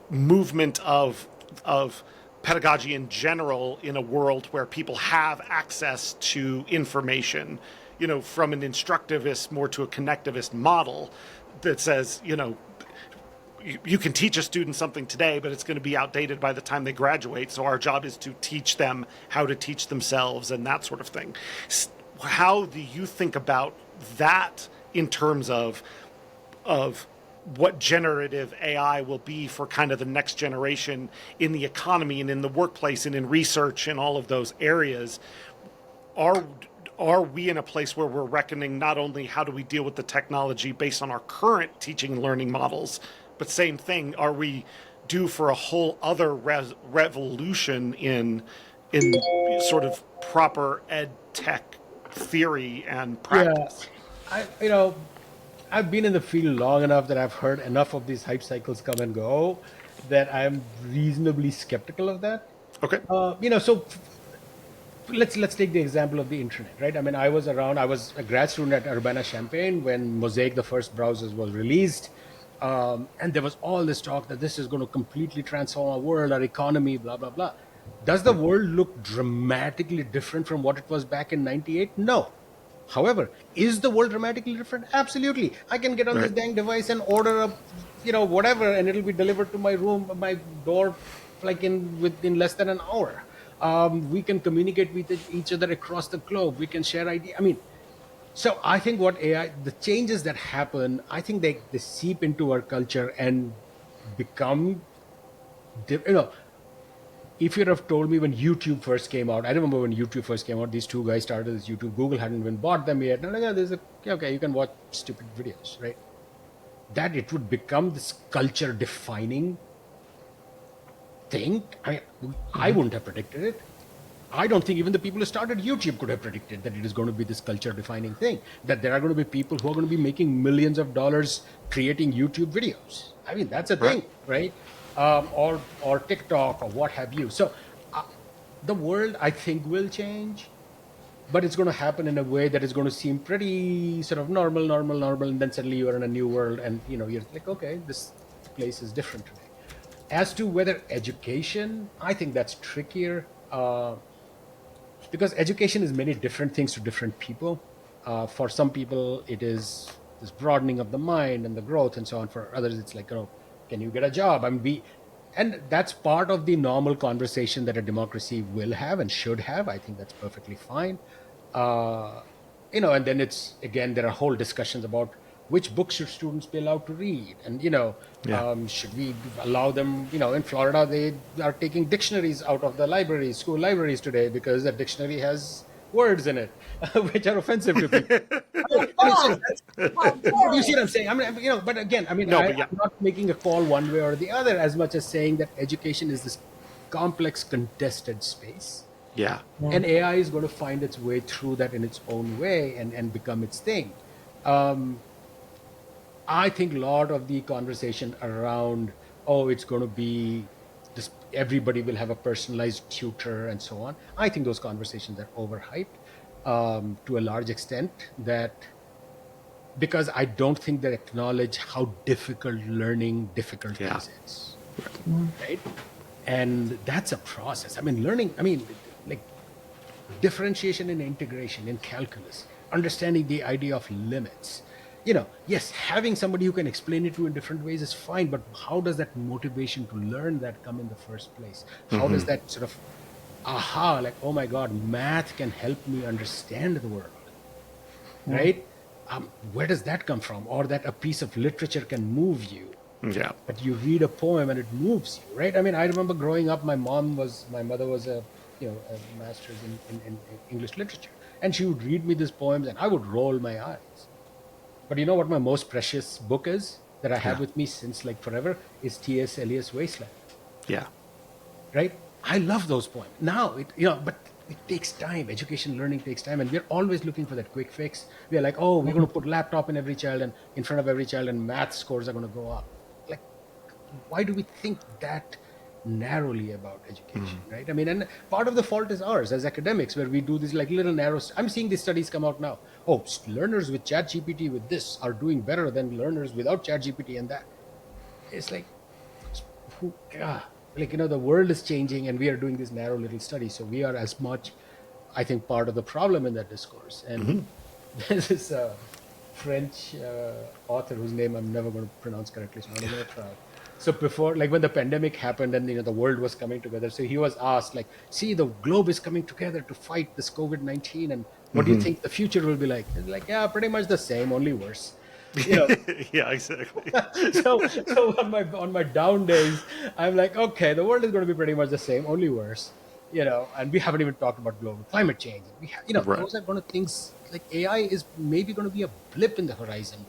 movement of pedagogy in general in a world where people have access to information, from an instructivist more to a connectivist model that says, you can teach a student something today, but it's going to be outdated by the time they graduate. So our job is to teach them how to teach themselves and that sort of thing. How do you think about that in terms of what generative AI will be for kind of the next generation in the economy and in the workplace and in research and all of those areas? Are we in a place where we're reckoning not only how do we deal with the technology based on our current teaching and learning models, but same thing, are we due for a whole other revolution in sort of proper ed tech theory and practice? Yeah, I've been in the field long enough that I've heard enough of these hype cycles come and go that I'm reasonably skeptical of that. Okay. So let's take the example of the internet, right? I mean, I was a grad student at Urbana-Champaign when Mosaic, the first browsers, was released. And there was all this talk that this is going to completely transform our world, our economy, blah, blah, blah. Does the world look dramatically different from what it was back in 98? No. However, is the world dramatically different? Absolutely. I can get on this dang device and order whatever, and it'll be delivered to my room, my door, like within less than an hour. We can communicate with each other across the globe. We can share ideas. So I think the changes that happen, I think they seep into our culture and become, if you'd have told me when YouTube first came out, I remember when YouTube first came out, these two guys started this YouTube, Google hadn't even bought them yet. And you can watch stupid videos, right? That it would become this culture defining thing. I wouldn't have predicted it. I don't think even the people who started YouTube could have predicted that it is going to be this culture-defining thing, that there are going to be people who are going to be making millions of dollars creating YouTube videos. That's a thing, right? Or TikTok or what have you. So the world, I think, will change, but it's going to happen in a way that is going to seem pretty sort of normal, and then suddenly you are in a new world and, you're like, okay, this place is different today. As to whether education, I think that's trickier. Because education is many different things to different people. For some people, it is this broadening of the mind and the growth and so on. For others, it's like, can you get a job? And that's part of the normal conversation that a democracy will have and should have. I think that's perfectly fine. And then there are whole discussions about which books should students be allowed to read? And, should we allow them, in Florida, they are taking dictionaries out of the libraries, school libraries today, because the dictionary has words in it, which are offensive to people. Oh, how dare You see it. what I'm saying? I mean, but again, I mean, No, but yeah. I'm not making a call one way or the other as much as saying that education is this complex, contested space. Yeah. And AI is going to find its way through that in its own way and become its thing. I think a lot of the conversation around, oh, it's going to be this, everybody will have a personalized tutor and so on. I think those conversations are overhyped to a large extent, that because I don't think they acknowledge how difficult learning difficulties is. Right? And that's a process. I mean, learning, like differentiation and integration in calculus, understanding the idea of limits. Yes, having somebody who can explain it to in different ways is fine, but how does that motivation to learn that come in the first place? How does that sort of, like, oh my God, math can help me understand the world, right? Where does that come from? Or that a piece of literature can move you. Yeah. But you read a poem and it moves you, right? I mean, I remember growing up, my mother was a master's in English literature, and she would read me these poems and I would roll my eyes. But you know what my most precious book is that I have with me since like forever is T.S. Eliot's Wasteland, Yeah. right? I love those poems. Now, but it takes time. Education, learning takes time, and we're always looking for that quick fix. We're like, oh, we're going to put laptop in every child and in front of every child, and math scores are going to go up. Like, why do we think that narrowly about education, right? I mean, and part of the fault is ours as academics, where we do these like little narrow. I'm seeing these studies come out now. Oh, learners with ChatGPT with this are doing better than learners without ChatGPT and that. It's like, the world is changing, and we are doing these narrow little studies. So we are as much, I think, part of the problem in that discourse. And there's this French author whose name I'm never going to pronounce correctly, so I'm not going to try. So before, like when the pandemic happened and the world was coming together, so he was asked, like, see, the globe is coming together to fight this COVID-19, and what do you think the future will be like? It's like, yeah, pretty much the same, only worse. Yeah, exactly. So on my down days, I'm like, okay, the world is going to be pretty much the same, only worse. And we haven't even talked about global climate change. Right. Those are going to things like AI is maybe going to be a blip in the horizon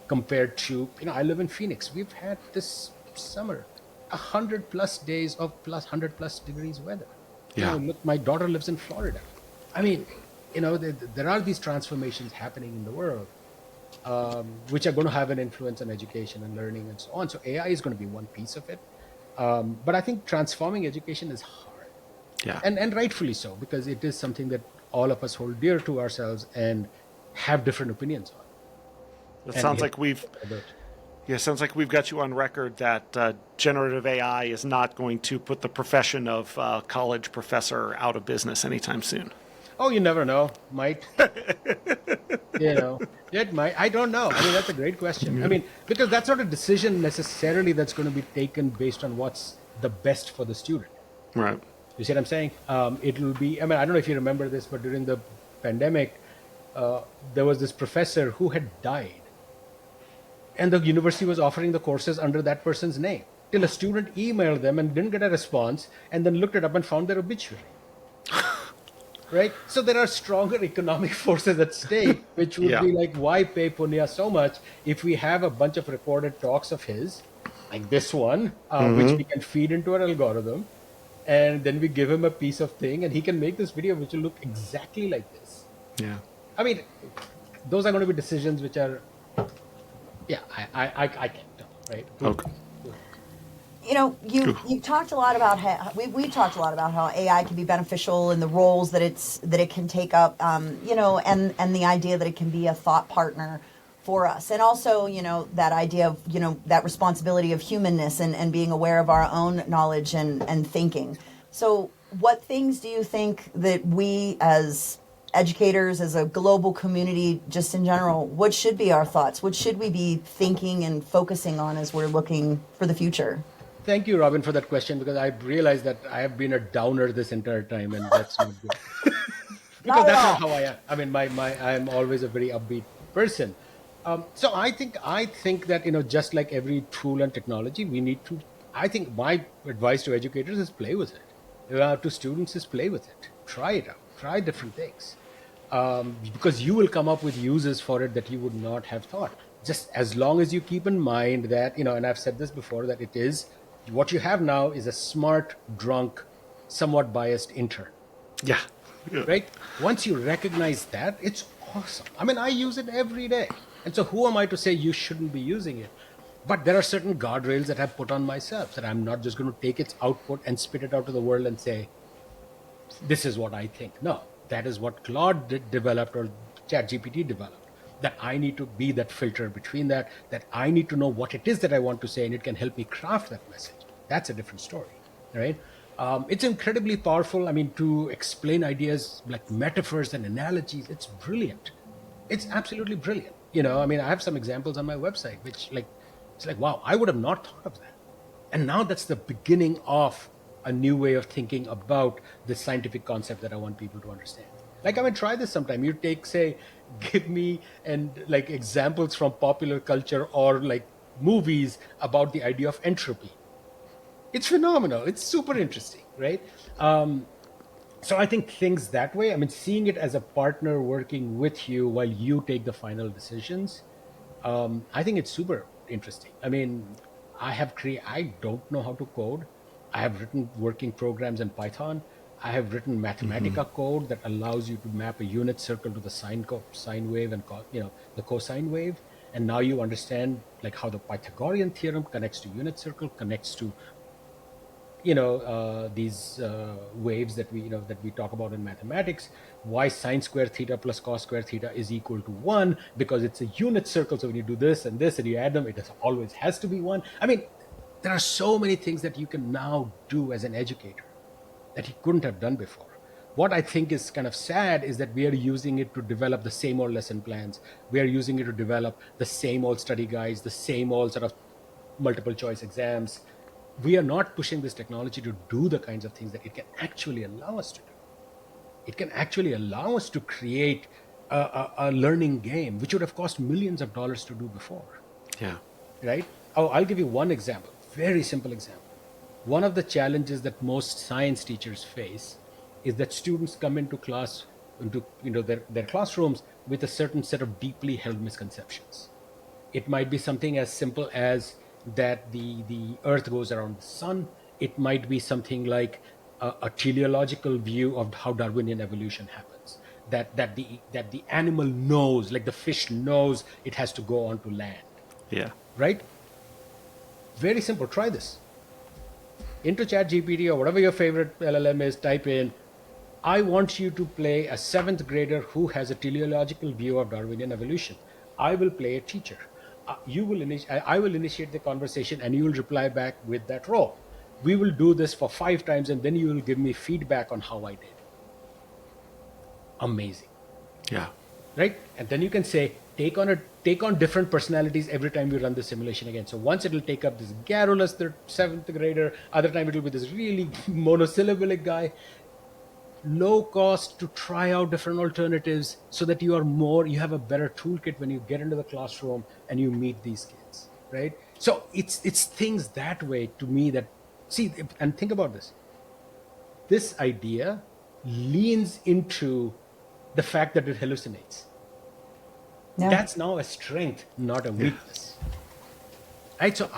compared to, I live in Phoenix. We've had this summer 100+ days of plus 100+ degrees weather. Yeah. Look, my daughter lives in Florida. I mean, there are these transformations happening in the world, which are going to have an influence on education and learning and so on. So AI is going to be one piece of it. But I think transforming education is hard. Yeah. And rightfully so, because it is something that all of us hold dear to ourselves and have different opinions on. It sounds like we've got you on record that generative AI is not going to put the profession of college professor out of business anytime soon. Oh, you never know. Might. It might. I don't know. I mean, that's a great question. I mean, because that's not a decision necessarily that's going to be taken based on what's the best for the student. Right. You see what I'm saying? It will be, I don't know if you remember this, but during the pandemic, there was this professor who had died. And the university was offering the courses under that person's name. Till a student emailed them and didn't get a response, and then looked it up and found their obituary. Right? So there are stronger economic forces at stake, which would be like, why pay Punya so much if we have a bunch of recorded talks of his, like this one, which we can feed into our algorithm, and then we give him a piece of thing, and he can make this video which will look exactly like this. Yeah. I mean, those are going to be decisions which are, I can't tell, right? Okay. You talked a lot about how we talked a lot about how AI can be beneficial in the roles that it can take up, and the idea that it can be a thought partner for us, and also that idea of that responsibility of humanness and being aware of our own knowledge and thinking. So, what things do you think that we as educators, as a global community, just in general, what should be our thoughts? What should we be thinking and focusing on as we're looking for the future? Thank you, Robin, for that question, because I realized that I have been a downer this entire time, and that's not good. Because that's not how I am. I mean, I'm always a very upbeat person. So I think that, just like every tool and technology, we need to, I think my advice to educators is play with it. To students is play with it. Try it out. Try different things. because you will come up with uses for it that you would not have thought. Just as long as you keep in mind that, and I've said this before, that it is what you have now is a smart, drunk, somewhat biased intern. Yeah. Right? Once you recognize that, it's awesome. I mean, I use it every day. And so who am I to say you shouldn't be using it? But there are certain guardrails that I've put on myself, that I'm not just going to take its output and spit it out to the world and say, this is what I think. No, that is what Claude developed, or ChatGPT developed. That I need to be that filter between that I need to know what it is that I want to say, and it can help me craft that message. That's a different story, right? It's incredibly powerful. I mean, to explain ideas like metaphors and analogies, it's brilliant. It's absolutely brilliant. I mean, I have some examples on my website, which it's like, wow, I would have not thought of that. And now that's the beginning of a new way of thinking about this scientific concept that I want people to understand. Like, I mean, try this sometime. You give me examples from popular culture or like movies about the idea of entropy. It's phenomenal. It's super interesting, right? So I think things that way, I mean, seeing it as a partner working with you while you take the final decisions, I think it's super interesting. I mean, I don't know how to code. I have written working programs in Python. I have written Mathematica code that allows you to map a unit circle to the sine wave and the cosine wave. And now you understand like how the Pythagorean theorem connects to unit circle, connects to these waves that we talk about in mathematics. Why sine square theta plus cos square theta is equal to 1, because it's a unit circle. So when you do this and this and you add them, it always has to be 1. I mean, there are so many things that you can now do as an educator that you couldn't have done before. What I think is kind of sad is that we are using it to develop the same old lesson plans. We are using it to develop the same old study guides, the same old sort of multiple choice exams. We are not pushing this technology to do the kinds of things that it can actually allow us to do. It can actually allow us to create a learning game, which would have cost millions of dollars to do before. Yeah. Right? Oh, I'll give you one example, very simple example. One of the challenges that most science teachers face is that students come into their classrooms with a certain set of deeply held misconceptions. It might be something as simple as that the earth goes around the sun. It might be something like a teleological view of how Darwinian evolution happens. That the animal knows, like the fish knows it has to go onto land. Yeah. Right? Very simple. Try this. Into ChatGPT or whatever your favorite LLM is, type in, I want you to play a 7th grader who has a teleological view of Darwinian evolution. I will play a teacher. I will initiate the conversation and you will reply back with that role. We will do this for 5 times and then you will give me feedback on how I did. Amazing. Yeah. Right? And then you can say, take on different personalities every time you run the simulation again. So once it'll take up this garrulous 7th grader, other time it'll be this really monosyllabic guy. Low cost to try out different alternatives so that you have a better toolkit when you get into the classroom and you meet these kids, right? So it's things that way to me that, see, and think about this. This idea leans into the fact that it hallucinates. Yeah. That's now a strength, not a weakness. Right? So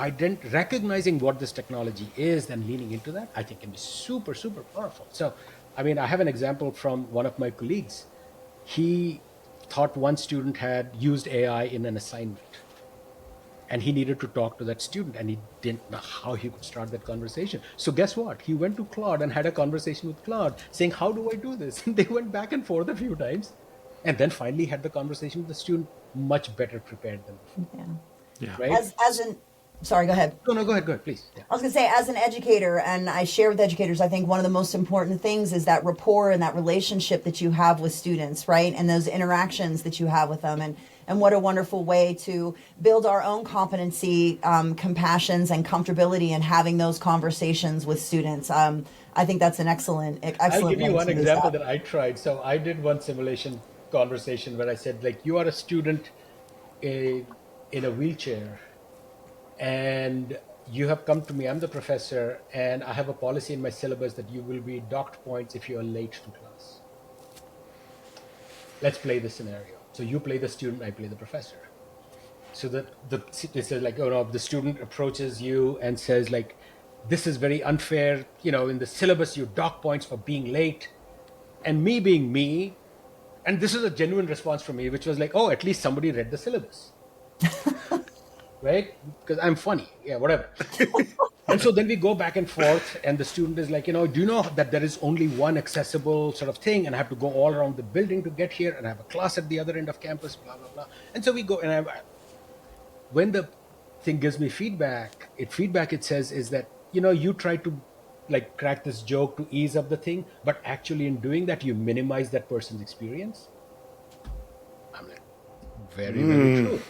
recognizing what this technology is and leaning into that, I think can be super, super powerful. So, I mean, I have an example from one of my colleagues. He thought one student had used AI in an assignment. And he needed to talk to that student, and he didn't know how he could start that conversation. So guess what? He went to Claude and had a conversation with Claude saying, how do I do this? And they went back and forth a few times. And then finally had the conversation with the student much better prepared than before. Yeah. Right? Sorry, go ahead. No, go ahead. Please. Yeah. I was going to say, as an educator, and I share with educators, I think one of the most important things is that rapport and that relationship that you have with students, right? And those interactions that you have with them. And what a wonderful way to build our own competency, compassions, and comfortability in having those conversations with students. I think that's an excellent I'll give you one example that I tried. So I did one simulation conversation where I said, like, you are a student in a wheelchair, and you have come to me, I'm the professor, and I have a policy in my syllabus that you will be docked points if you are late to class. let's play this scenario. So you play the student, I play the professor. So that it's like, the student approaches you and says like, this is very unfair. In the syllabus, you dock points for being late. And me being me, and this is a genuine response from me, which was like, oh, at least somebody read the syllabus. Right? Because I'm funny. Yeah, whatever. And so then we go back and forth, and the student is like, do you know that there is only one accessible sort of thing, and I have to go all around the building to get here, and I have a class at the other end of campus, blah, blah, blah. And so we go, and when the thing gives me feedback, it says is that, you try to like crack this joke to ease up the thing, but actually in doing that, you minimize that person's experience. I'm like, very, very true.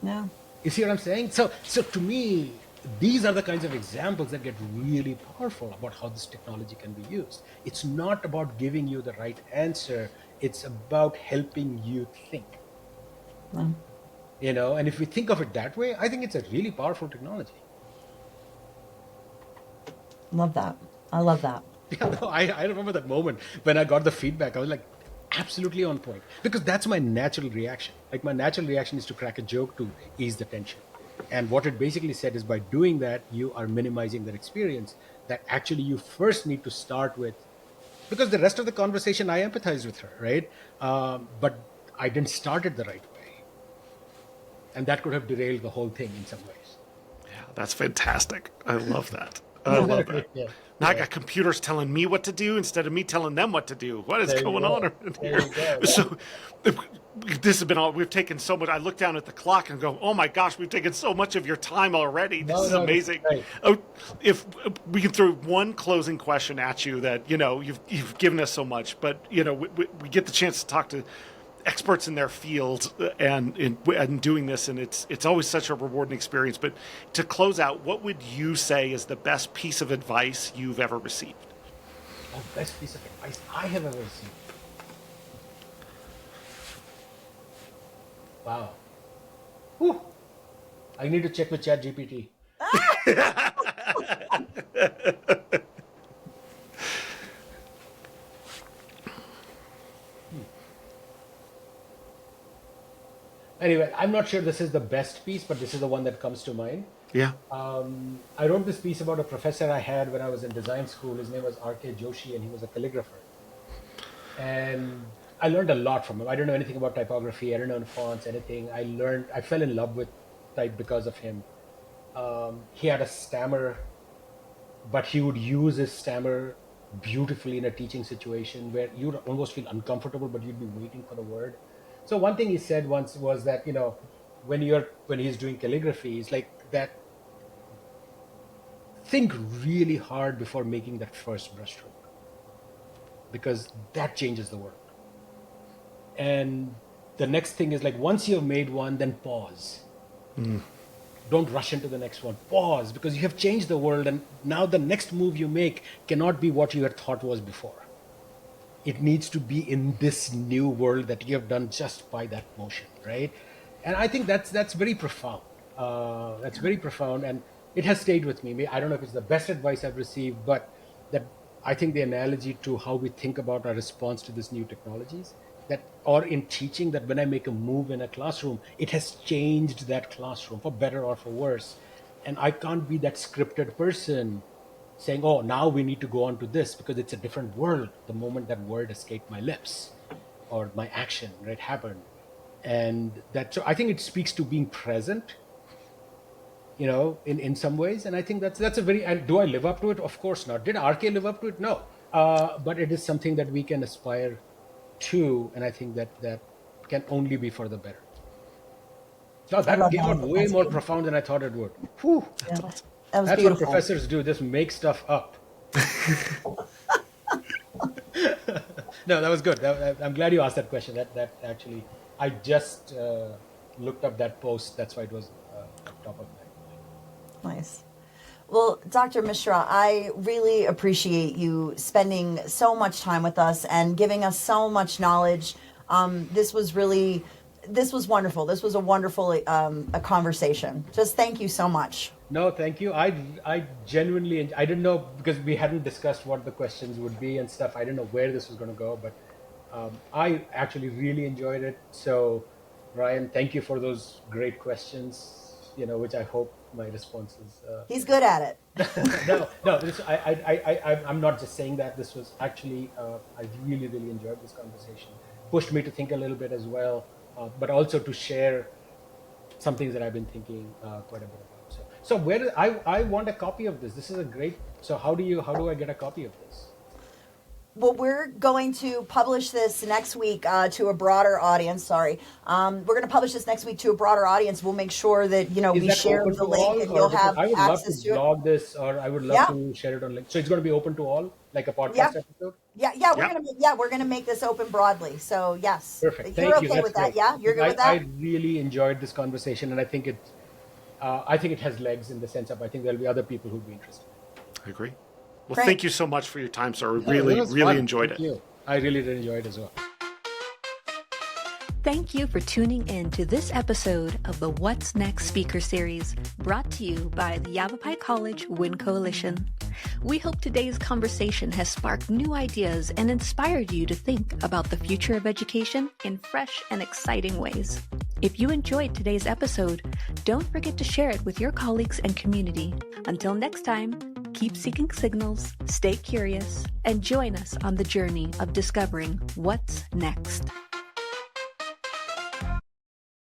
Yeah. You see what I'm saying? So to me, these are the kinds of examples that get really powerful about how this technology can be used. It's not about giving you the right answer. It's about helping you think. And if we think of it that way, I think it's a really powerful technology. Love that. I love that. Yeah, no, I remember that moment when I got the feedback. I was like, absolutely on point. Because that's my natural reaction. Like, my natural reaction is to crack a joke to ease the tension. And what it basically said is by doing that, you are minimizing that experience that actually you first need to start with. Because the rest of the conversation, I empathize with her, right? But I didn't start it the right way. And that could have derailed the whole thing in some ways. Yeah, that's fantastic. I love that. I love that. Yeah. Now I got computers telling me what to do instead of me telling them what to do. What is going on around here? So this has been all, we've taken so much. I look down at the clock and go, oh my gosh, we've taken so much of your time already. This is amazing. Right. Oh, if we can throw one closing question at you that, you've given us so much, but, we get the chance to talk to experts in their field and doing this, and it's always such a rewarding experience. But to close out, what would you say is the best piece of advice you've ever received? The best piece of advice I have ever received. Wow. Whew. I need to check with ChatGPT. Anyway, I'm not sure this is the best piece, but this is the one that comes to mind. Yeah. I wrote this piece about a professor I had when I was in design school. His name was R.K. Joshi, and he was a calligrapher. And I learned a lot from him. I didn't know anything about typography. I didn't know fonts, anything. I fell in love with type because of him. He had a stammer, but he would use his stammer beautifully in a teaching situation where you'd almost feel uncomfortable, but you'd be waiting for the word. So one thing he said once was that, when he's doing calligraphy, it's like that, think really hard before making that first brushstroke, because that changes the world. And the next thing is like, once you've made one, then pause. Don't rush into the next one. Pause, because you have changed the world, and now the next move you make cannot be what you had thought was before. It needs to be in this new world that you have done just by that motion, right? And I think that's very profound. That's very profound, and it has stayed with me. I don't know if it's the best advice I've received, but that I think the analogy to how we think about our response to these new technologies, that, or in teaching, that when I make a move in a classroom, it has changed that classroom for better or for worse. And I can't be that scripted person saying, oh, now we need to go on to this because it's a different world the moment that word escaped my lips or my action, right, happened. And that, so I think it speaks to being present, in some ways. And I think that's a very, and do I live up to it? Of course not. Did RK live up to it? No. But it is something that we can aspire to, and I think that can only be for the better. So that came out way more profound than I thought it would. Whew. Yeah, that was That's beautiful. what professors do, just make stuff up. No, that was good. I'm glad you asked that question. That actually, I just looked up that post. That's why it was top of mind. Nice. Well, Dr. Mishra, I really appreciate you spending so much time with us and giving us so much knowledge. This was wonderful. This was a wonderful a conversation. Just thank you so much. No, thank you. I genuinely, I didn't know, because we hadn't discussed what the questions would be and stuff. I didn't know where this was going to go, but I actually really enjoyed it. So, Ryan, thank you for those great questions, which I hope my responses. He's good at it. No. I'm not just saying that. This was actually, I really, really enjoyed this conversation. Pushed me to think a little bit as well, but also to share some things that I've been thinking quite a bit about. So where I want a copy of this. This is a great. So how do I get a copy of this? Well, we're going to publish this next week to a broader audience. Sorry. We're going to publish this next week to a broader audience. We'll make sure that, we share the link and you'll have I would love access to to it. blog this, or I would love to share it on LinkedIn. So it's going to be open to all, like a podcast episode? Yeah, we're gonna make this open broadly. So yes. Perfect. You're Thank you. okay That's with that, great. yeah? You're good with that? I really enjoyed this conversation, and I think it has legs in the sense of I think there'll be other people who'd be interested. I agree. Well, Great. thank you so much for your time, sir. We It was really fun. enjoyed Thank it. you. I really did enjoy it as well. Thank you for tuning in to this episode of the What's Next speaker series, brought to you by the Yavapai College Win Coalition. We hope today's conversation has sparked new ideas and inspired you to think about the future of education in fresh and exciting ways. If you enjoyed today's episode, don't forget to share it with your colleagues and community. Until next time, keep seeking signals, stay curious, and join us on the journey of discovering what's next.